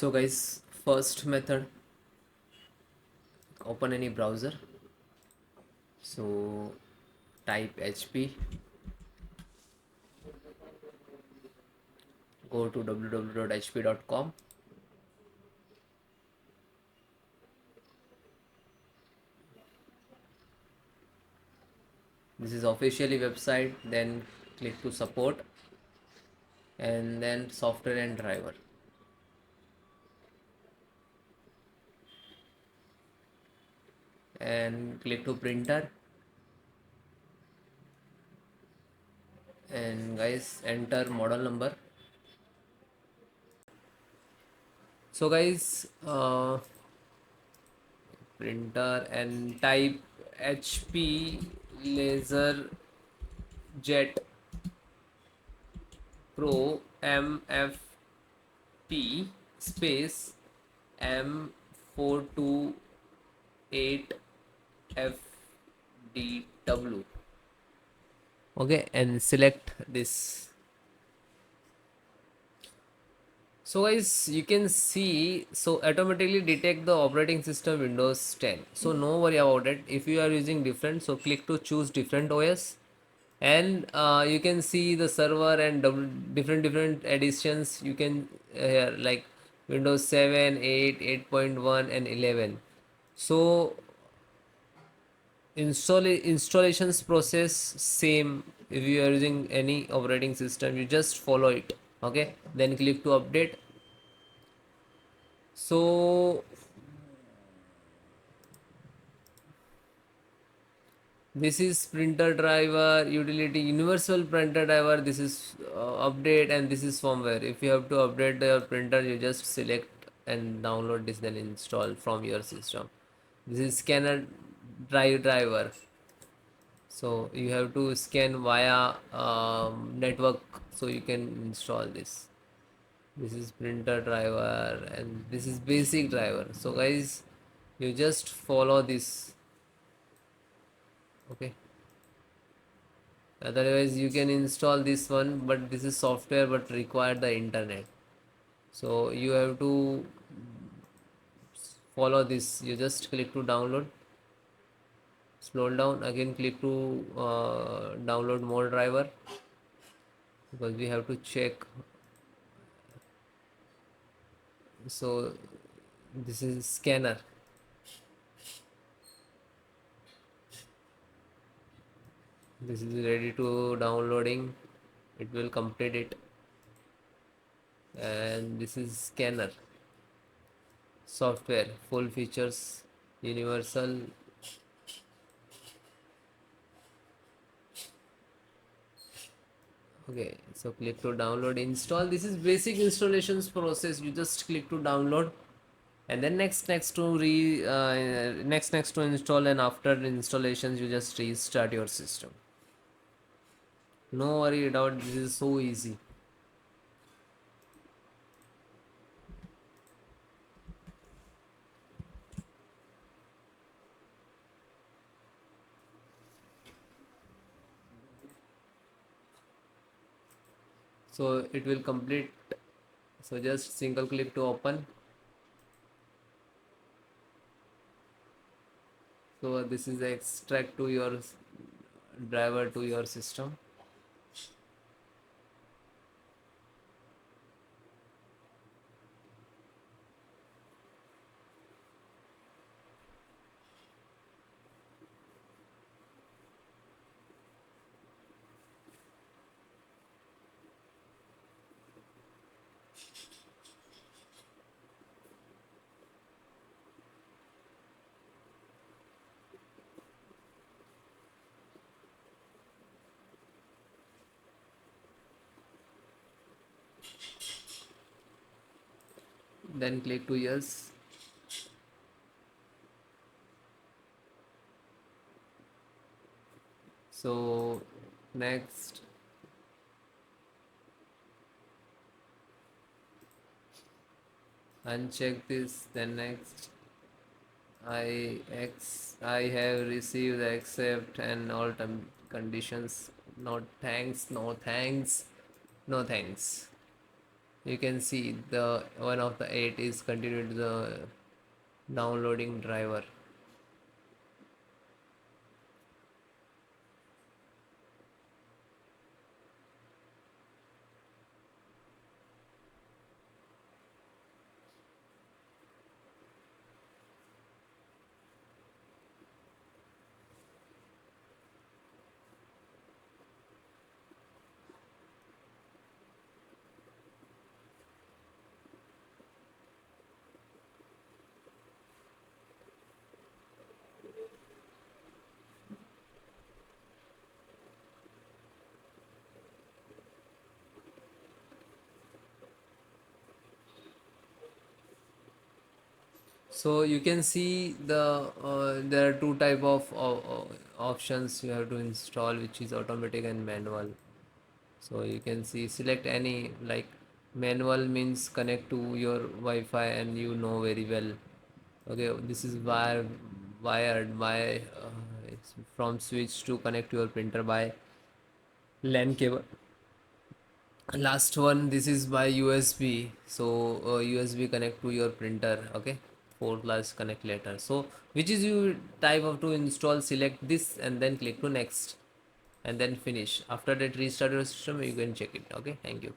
So guys, first method, open any browser. So type HP, go to www.hp.com. This is officially website. Then click to support and then software and driver. And click to printer, and guys enter model number. So guys, printer and type HP LaserJet Pro MFP space M428fdw. Okay, and select this. So guys, you can see, so automatically detect the operating system Windows 10. So no worry about it. If you are using different, so click to choose different OS, and you can see the server and different editions. You can like Windows 7, 8, 8.1 and 11. So installations process same. If you are using any operating system, you just follow it. Okay, then click to update. So this is printer driver utility universal printer driver. This is update, and this is firmware. If you have to update your printer, you just select and download this, then install from your system. This is scanner driver. So you have to scan via network, so you can install this. This is printer driver, and this is basic driver. So guys, you just follow this. Okay, otherwise you can install this one, but this is software but require the internet. So you have to follow this. You just click to download, scroll down again, click to download more driver, because we have to check. So this is scanner. This is ready to downloading. It will complete it. And this is scanner software, full features, universal. Okay, so click to download, install. This is basic installations process. You just click to download, and then next to next to install, and after installations you just restart your system. No worry about, this is so easy. So it will complete. So just single click to open. So this is the extract to your driver to your system. Then click to yes. So next, uncheck this. Then next, I have received accept and all conditions. No thanks, no thanks, no thanks. You can see the one of the 8 is continued the downloading driver. So you can see there are two type of options you have to install, which is automatic and manual. So you can see select any, like manual means connect to your Wi-Fi and you know very well. Okay, this is wired by it's from switch to connect your printer by LAN cable. Last one, this is by USB. So USB connect to your printer. Okay, 4 plus connect later. So which is you type of to install, select this and then click to next and then finish. After that, restart your system, you can check it. Okay, thank you.